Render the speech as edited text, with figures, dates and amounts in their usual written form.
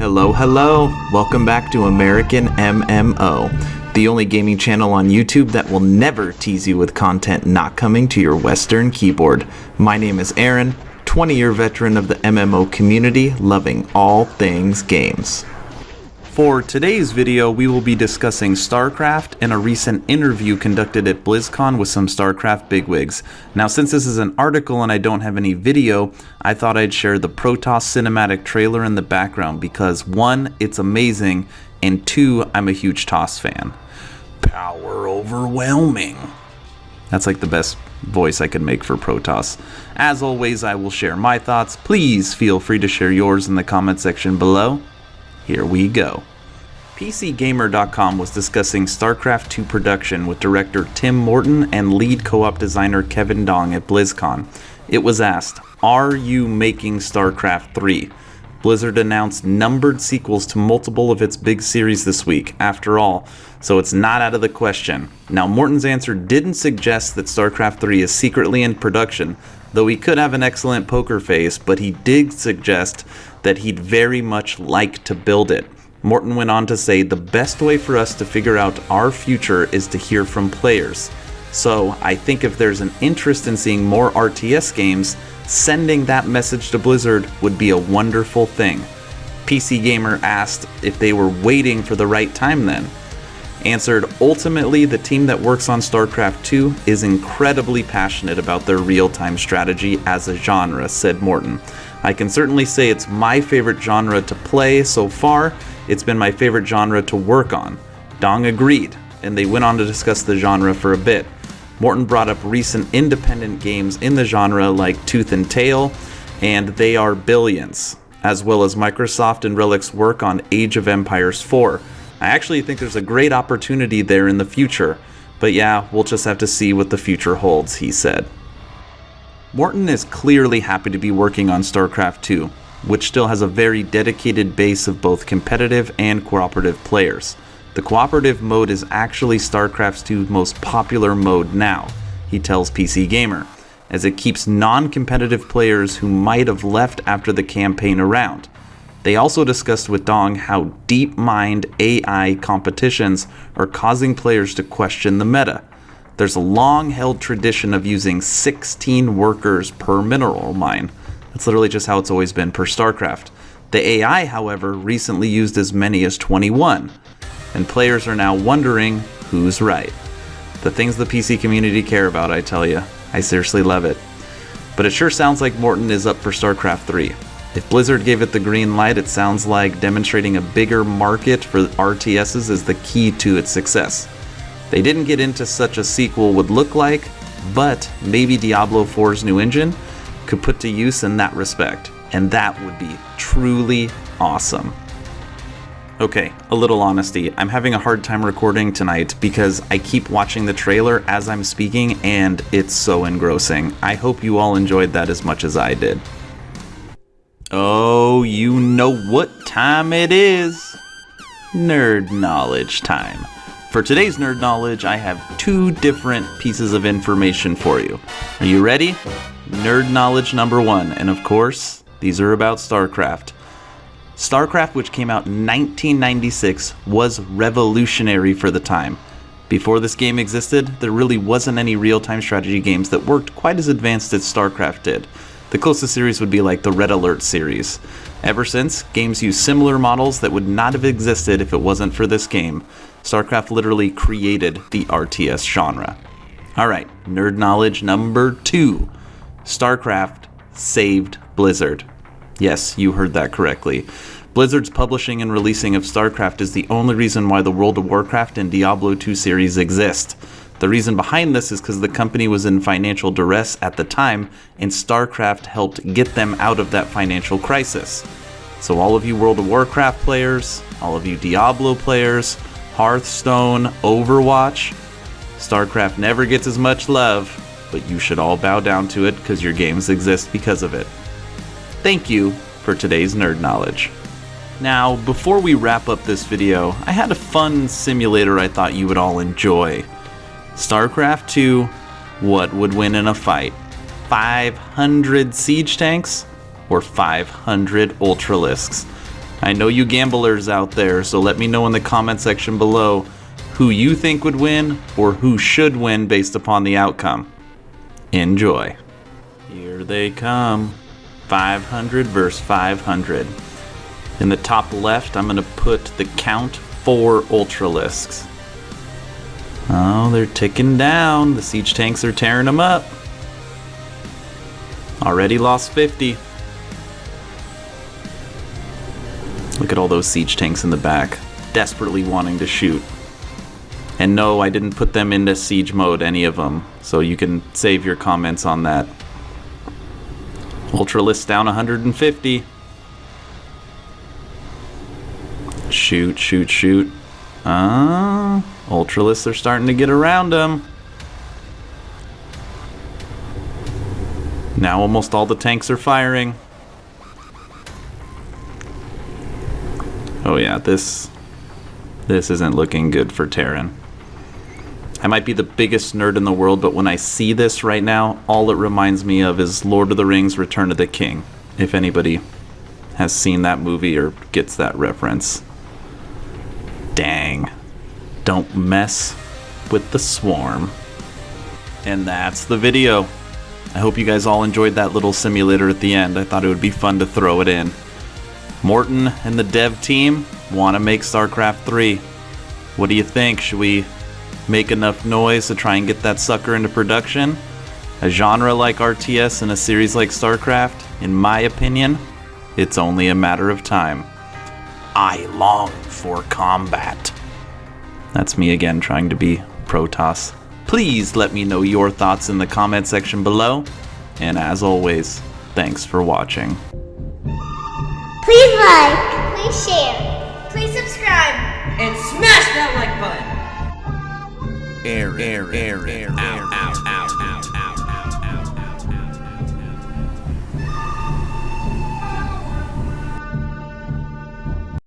Hello, hello. Welcome back to American MMO, the only gaming channel on YouTube that will never tease you with content not coming to your Western keyboard. My name is Aaron, 20-year veteran of the MMO community, loving all things games. For today's video, we will be discussing Starcraft and a recent interview conducted at BlizzCon with some Starcraft bigwigs. Now, since this is an article and I don't have any video, I thought I'd share the Protoss cinematic trailer in the background because 1, it's amazing, and 2, I'm a huge TOS fan. Power overwhelming. That's like the best voice I could make for Protoss. As always, I will share my thoughts. Please feel free to share yours in the comment section below. Here we go. PCGamer.com was discussing StarCraft 2 production with director Tim Morton and lead co-op designer Kevin Dong at BlizzCon. It was asked, are you making StarCraft 3? Blizzard announced numbered sequels to multiple of its big series this week, after all, so it's not out of the question. Now, Morton's answer didn't suggest that StarCraft 3 is secretly in production, though he could have an excellent poker face, but he did suggest that he'd very much like to build it. Morton went on to say, the best way for us to figure out our future is to hear from players. So I think if there's an interest in seeing more RTS games, sending that message to Blizzard would be a wonderful thing. PC Gamer asked if they were waiting for the right time then. Answered, ultimately the team that works on StarCraft 2 is incredibly passionate about their real-time strategy as a genre, said Morton. I can certainly say it's my favorite genre to play so far. It's been my favorite genre to work on. Dong agreed, and they went on to discuss the genre for a bit. Morton brought up recent independent games in the genre like Tooth and Tail, and they are billions, as well as Microsoft and Relic's work on Age of Empires 4. I actually think there's a great opportunity there in the future, but yeah, we'll just have to see what the future holds, he said. Morton is clearly happy to be working on StarCraft 2, which still has a very dedicated base of both competitive and cooperative players. The cooperative mode is actually StarCraft 2's most popular mode now, he tells PC Gamer, as it keeps non-competitive players who might have left after the campaign around. They also discussed with Dong how deep-mind AI competitions are causing players to question the meta. There's a long-held tradition of using 16 workers per mineral mine. That's literally just how it's always been per StarCraft. The AI, however, recently used as many as 21, and players are now wondering who's right. The things the PC community care about, I tell you. I seriously love it. But it sure sounds like Morton is up for StarCraft 3. If Blizzard gave it the green light, it sounds like demonstrating a bigger market for RTSs is the key to its success. They didn't get into such a sequel would look like, but maybe Diablo 4's new engine could put to use in that respect, and that would be truly awesome. Okay, a little honesty. I'm having a hard time recording tonight because I keep watching the trailer as I'm speaking, and it's so engrossing. I hope you all enjoyed that as much as I did. Oh, you know what time it is. Nerd knowledge time. For today's nerd knowledge, I have 2 different pieces of information for you. Are you ready? Nerd knowledge number 1, and of course, these are about StarCraft. StarCraft, which came out in 1996, was revolutionary for the time. Before this game existed, there really wasn't any real-time strategy games that worked quite as advanced as StarCraft did. The closest series would be like the Red Alert series. Ever since, games use similar models that would not have existed if it wasn't for this game. StarCraft literally created the RTS genre. Alright, nerd knowledge number 2. StarCraft saved Blizzard. Yes, you heard that correctly. Blizzard's publishing and releasing of StarCraft is the only reason why the World of Warcraft and Diablo 2 series exist. The reason behind this is because the company was in financial duress at the time, and StarCraft helped get them out of that financial crisis. So all of you World of Warcraft players, all of you Diablo players, Hearthstone, Overwatch, StarCraft never gets as much love, but you should all bow down to it because your games exist because of it. Thank you for today's nerd knowledge. Now, before we wrap up this video, I had a fun simulator I thought you would all enjoy. StarCraft 2, what would win in a fight? 500 siege tanks or 500 Ultralisks? I know you gamblers out there, so let me know in the comment section below who you think would win or who should win based upon the outcome. Enjoy. Here they come. 500 versus 500. In the top left, I'm going to put the count 4 Ultralisks. Oh, they're ticking down. The siege tanks are tearing them up. Already lost 50. Look at all those siege tanks in the back, desperately wanting to shoot. And no, I didn't put them into siege mode, any of them, so you can save your comments on that. Ultralisk down 150. Shoot, shoot, shoot. Ultralisks are starting to get around them. Now almost all the tanks are firing. Oh yeah, this isn't looking good for Terran. I might be the biggest nerd in the world, but when I see this right now, all it reminds me of is Lord of the Rings: Return of the King. If anybody has seen that movie or gets that reference. Dang. Don't mess with the swarm. And that's the video. I hope you guys all enjoyed that little simulator at the end. I thought it would be fun to throw it in. Morton and the dev team want to make Starcraft 3. What do you think? Should we make enough noise to try and get that sucker into production? A genre like RTS and a series like Starcraft, in my opinion, it's only a matter of time. I long for combat. That's me again trying to be Protoss. Please let me know your thoughts in the comment section below. And as always, thanks for watching. Please like, please share, please subscribe, and smash that like button. Air, out.